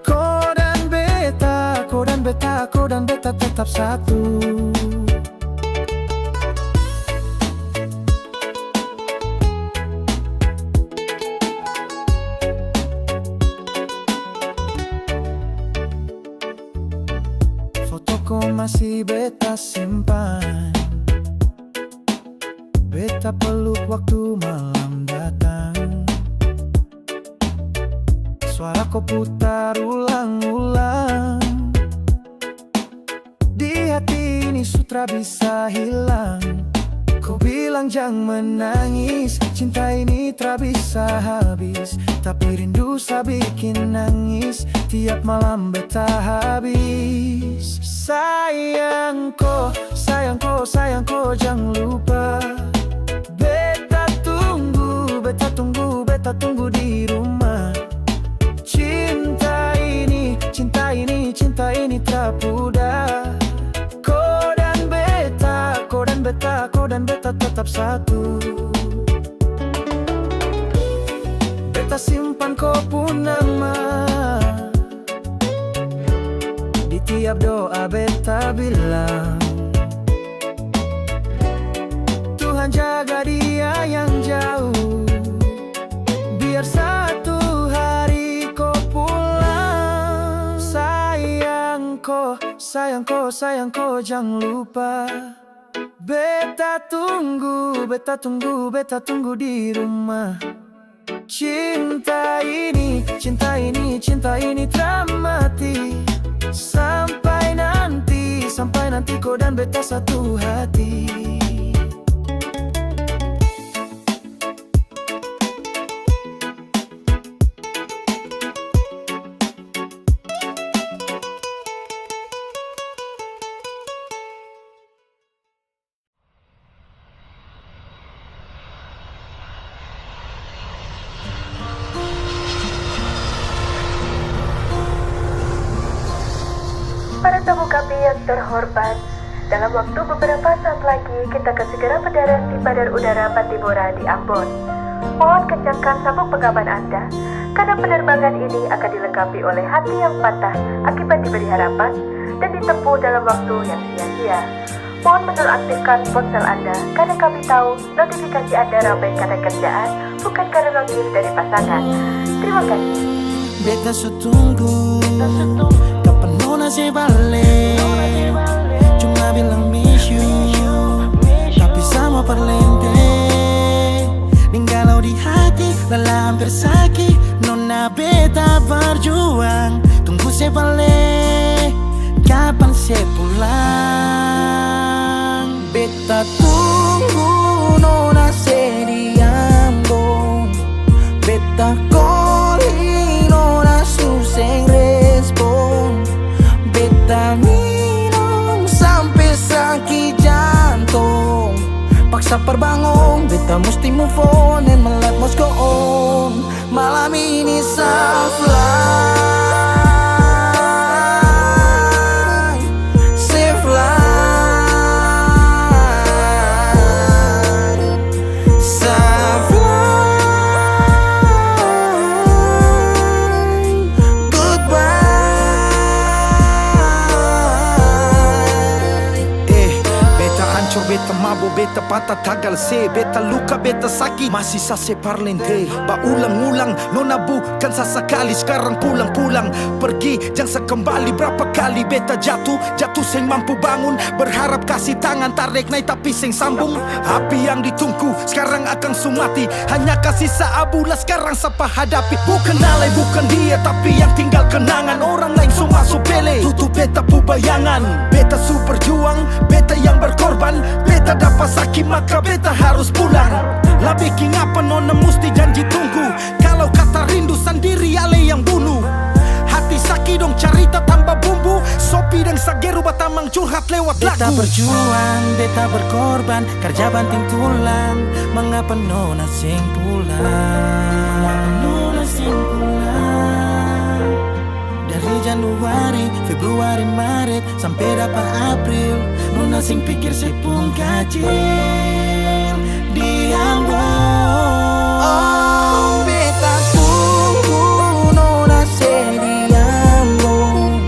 Kau dan beta, kau dan beta, kau dan beta tetap satu. Fotoku masih beta simpan, beta peluk waktu malam datang. Suara kau putar ulang-ulang, di hati ini sutra bisa hilang. Kau bilang jangan menangis, cinta ini tak bisa habis, tapi rindu sa bikin nangis, tiap malam beta habis. Sayangku, sayangku, sayangku, jangan lupa. Beta tunggu, beta tunggu, beta tunggu di rumah. Cinta ini, cinta ini, cinta ini tak pudar. Kau dan beta, kau dan beta, kau dan beta tetap satu. Beta simpan kau pun nama, di tiap doa beta bilang, Tuhan jaga dia yang jauh, biar satu hari kau pulang. Sayangku, sayangku, sayangku, jangan lupa. Beta tunggu, beta tunggu, beta tunggu di rumah. Cinta ini, cinta ini, cinta ini tak mati. Sampai nanti kau dan beta satu hati. Para tamu kami yang terhormat, dalam waktu beberapa saat lagi kita akan segera mendarat di Bandar Udara Pattimura di Ambon. Mohon kencangkan sabuk pengaman Anda, karena penerbangan ini akan dilengkapi oleh hati yang patah akibat diberi harapan dan ditempuh dalam waktu yang sia-sia. Mohon menonaktifkan ponsel Anda karena kami tahu notifikasi Anda ramai karena kerjaan, bukan karena notif dari pasangan. Terima kasih. Beta sutunggu kapan nona se balik. Cuma bilang miss you, tapi sama parlente. Ninggalau di hati, lelah hampir sakit. Nona beta berjuang, tunggu se balik. Kapan se pulang? Beta tunggu nona se diambon. Beta calling nona suseng respon. Beta minum sampai sakit jantung. Paksa perbangun, beta mesti move on and my life must go on. Malam ini soft life, safe life, soft life, goodbye. Beta hancur, beta mabuk, beta patah tagal se. Beta luka, beta sakit, masih sase parlente. Ulang-ulang, nona bukan sesekali. Sekarang pulang-pulang, pergi jangan sekembali. Berapa kali beta jatuh seng mampu bangun. Berharap kasih tangan tarik naik tapi seng sambung. Api yang ditunggu sekarang akan sumati. Hanya kasih seabulah sekarang siapa hadapi. Bukan alay, bukan dia, tapi yang tinggal kenangan. Orang lain semua supele, tutup beta pu bayangan. Beta su berjuang, beta yang berkorban. Beta dapat sakit maka beta harus pulang. Lah bikin apa nona mesti janji tunggu. Kalau kata rindu sendiri ale yang bunuh. Hati sakit dong cerita tambah bumbu. Sopi dan Sageru batamang curhat lewat lagu. Beta berjuang, beta berkorban, kerja banting tulang. Mengapa nona sing pulang? Nona sing pulang. Dari Januari, Februari, Maret sampai dapat April. Nona sing pikir saya pun kacil di Ambon. Oh, beta tunggu nona se di Ambon.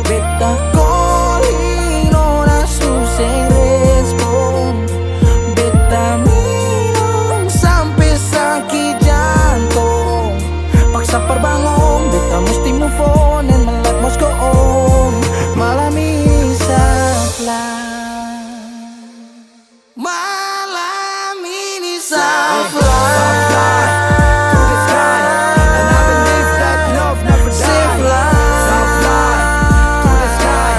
Beta calling nona suseng respon. Beta minum sampai sakit jantung. Paksa perbangun, beta mesti move on and my life must go on. Malam ini soft life. Malam ini soft life. To the sky, and I believe that love never dies. Safe life. Soft life. To the sky,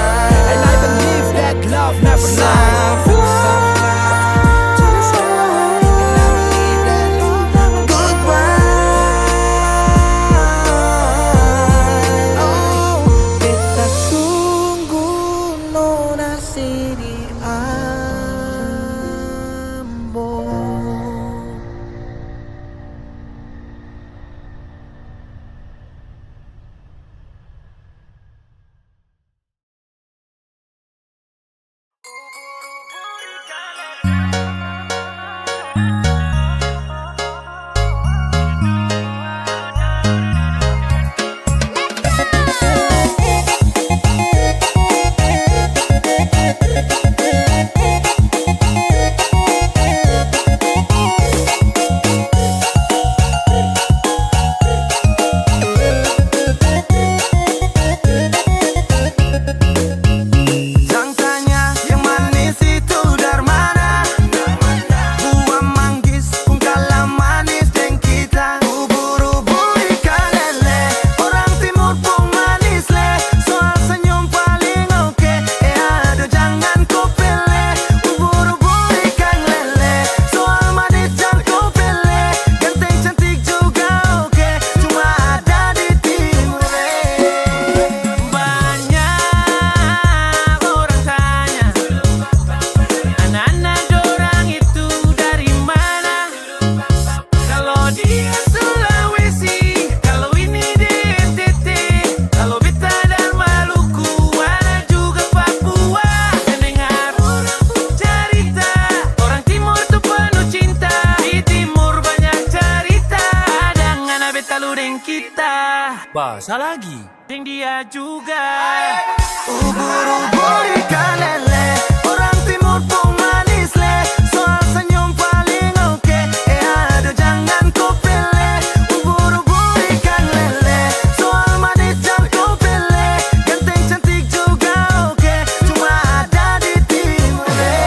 and I believe that love never dies. To the sky, and I believe that love never dies. Goodbye. Oh, beta tunggu nona se di Ambon. Jangan tanya yang manis itu dari mana. Buah manggis pun kalah manis dengan kita. Ubur-ubur ikan lele, orang timur pun manis le. Soal senyum paling oke, aduh jangan kau pilih. Ubur-ubur ikan lele, soal manis jangan kau pilih. Ganteng cantik juga oke, cuma ada di timur. Banyak orang tanya, anak-anak dorang itu dari mana? Kalau dia Sulawesi, kalau ini di NTT, kalau beta dan Maluku, ada juga Papua. Mendengar orang cerita, orang timur tuh penuh cinta. Di timur banyak cerita, ada ngana beta lu deng kita. Bahasa lagi, deng dia juga. Ubur-ubur ikan lele, orang timur timur pun manis le. Soal senyum paling oke. Aduh jangan kau pilih. Ubur-ubur ikan lele. Soal manis jangan kau pilih. Ganteng cantik juga oke. Cuma ada di timur le.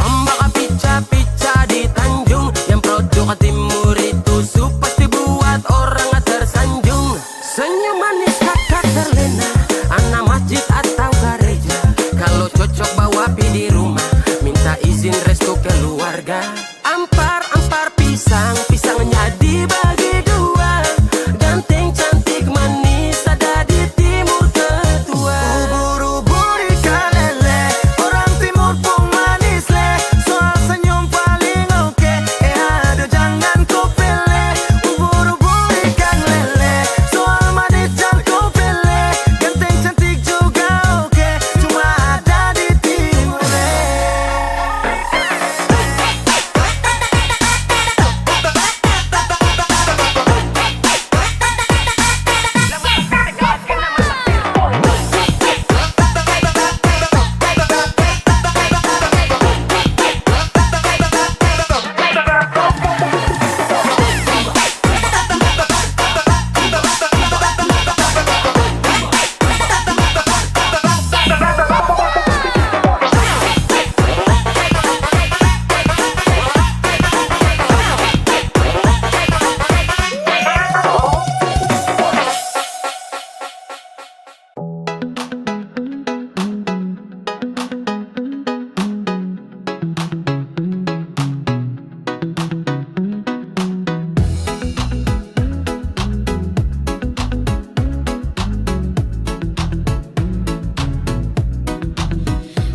Mbak pica-pica di Tanjung, yang produk timur itu pasti buat orang tersanjung. Senyum manis kakak terlena, anak masjid atau gereja. Kalau cocok bawa pi di rumah, minta izin restu keluarga. Ampar-ampar pisang, pisangnya dibagi dua. Ganteng cantik manis ada di timur tetua. Ubur-ubur ikan lele. Orang timur pun manis le. Soal senyum paling oke. Aduh jangan kau pilih. Ubur-ubur ikan lele. Soal manis jangan kau pilih. Ganteng cantik juga oke. Cuma ada di timur le.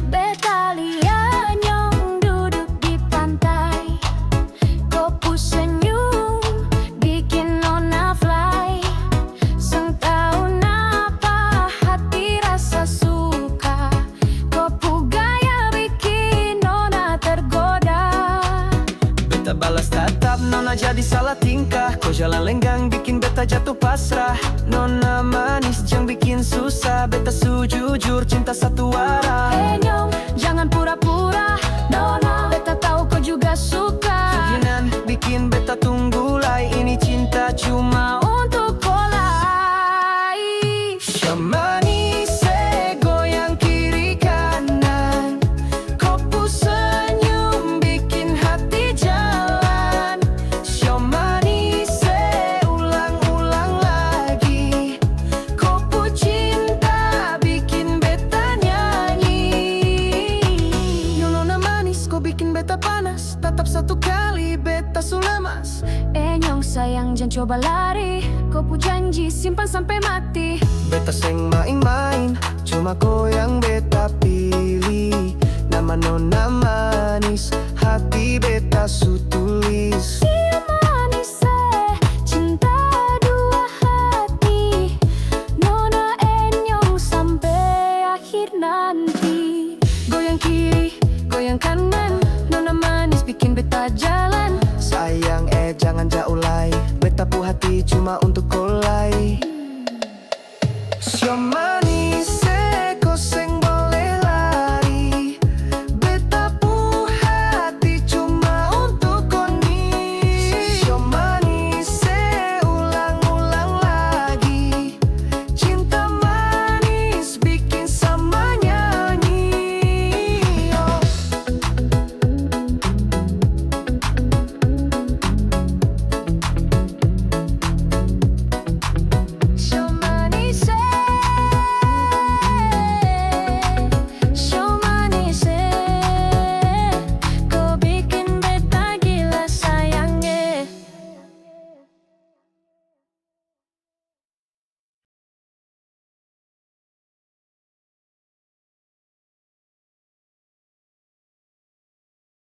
Betalia nyong duduk di pantai. Kopu senyum bikin nona fly. Sentau napa hati rasa suka. Kopu gaya bikin nona tergoda. Beta balas tatap, nona jadi salah tingkah. Kau jalan lenggang bikin beta jatuh pasrah. Nona manis jang bikin susah. Beta sujujur cinta satu arah. Nyong jangan pura-pura. Nona beta tahu kau juga suka. Keinginan bikin beta tunggu lay. Ini cinta cuma Untuk kolai. manis goyang kiri kanan. Kopu senyum bikin hati jalan. Manis ulang-ulang lagi. Kopu cinta bikin beta nyanyi. Yo nona manis kau bikin beta panas. Tatap satu kali beta sulamas. Nyong sayang jangan coba lari. Kopu janji simpan sampai mati. Beta seng main-main, cuma kau yang beta pilih. Nama nona manis, hati beta su tulis. Dia manis cinta dua hati. Nona nyong sampai akhir nanti. Goyang kiri, goyang kanan. Nona manis bikin beta jalan. Sayang jangan jauh lay. Beta pu hati cuma untuk kau lay. Manis kau seng boleh lari. Beta pu hati cuma untuk kau ni. Manis ulang-ulang lagi. Cinta manis bikin sama nyanyi.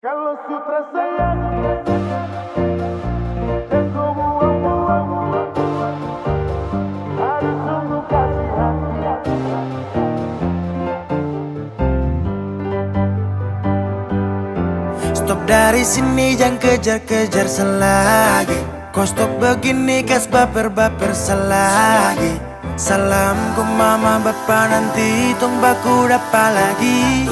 Kalau sutra sayang dan kau buang-buang, harus sungguh kasih hati. stop dari sini, jangan kejar-kejar selagi. Kau stop begini, kas baper-baper selagi. Salam ke mama bapa nanti tong baku dapa lagi.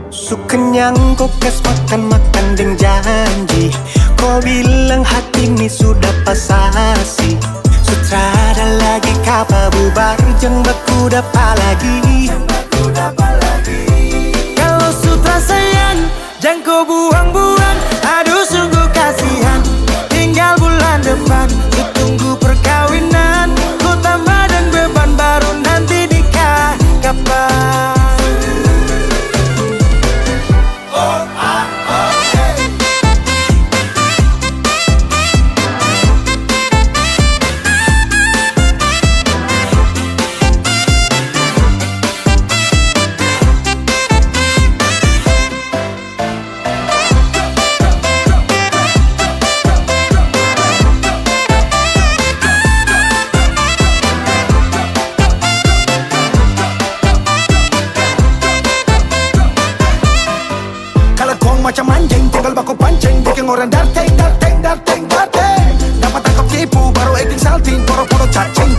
Su kenyang kau kas makan-makan deng janji. Kau bilang hati ini sudah pasasi. Sutrada lagi kapa bubar jeng baku dapa lagi. Kalau sutra sayang, jangan kau buang-buang. Aduh sungguh kasihan, tinggal bulan depan. Ku tunggu perkawinan, ku tambah dan beban baru nanti nikah. Kapan? Macam anjing, tinggal baku pancing. Bikin orang darting. Dapat tangkap tipu, baru acting salting. Poro-poro cacing.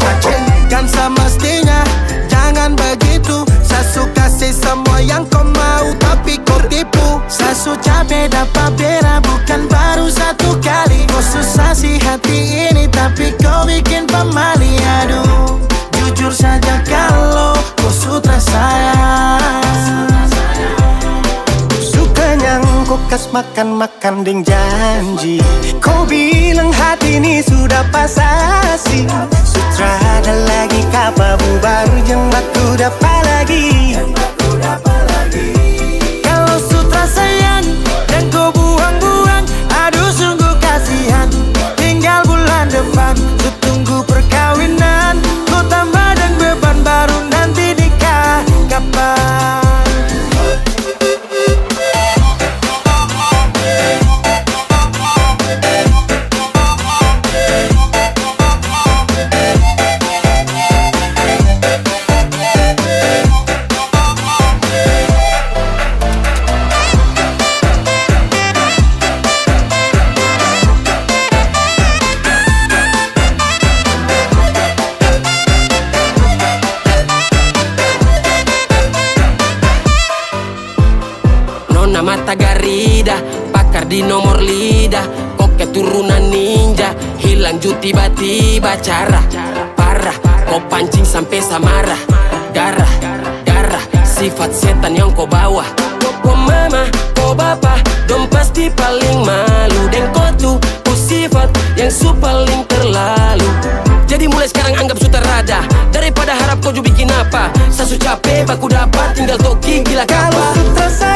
Kan semestinya, jangan begitu. Saya suka sih semua yang kau mau, tapi kau tipu. Saya su capek dapat bera, bukan baru satu kali. Kau susah sih hati ini, tapi kau bikin pemali. Aduh, jujur saja kalau kau sutra sayang. Kau kas makan-makan deng janji. Kau bilang hati ini sudah pasasi. Sutrada lagi kapa bubar jeng baku dapa lagi. Kalau sutra sayang, dan kau buang-buang. Aduh sungguh kasihan, tinggal bulan depan. Ku tunggu perkawinan, ku tambah dan beban baru nanti nikah. Kapan? Mata Garida, pakar di nomor lidah. Kok keturunan ninja, hilang ju tiba-tiba. Cara parah, kau pancing sampai samarah. Darah, sifat setan yang kau bawa. Kau mama, kau bapa, dong pasti paling malu. Dan kau tuh sifat yang paling terlalu. Jadi mulai sekarang anggap sutarada, daripada harap kau ju bikin apa. Saya su capek, baku dapat, tinggal toki gila Kalau kapa.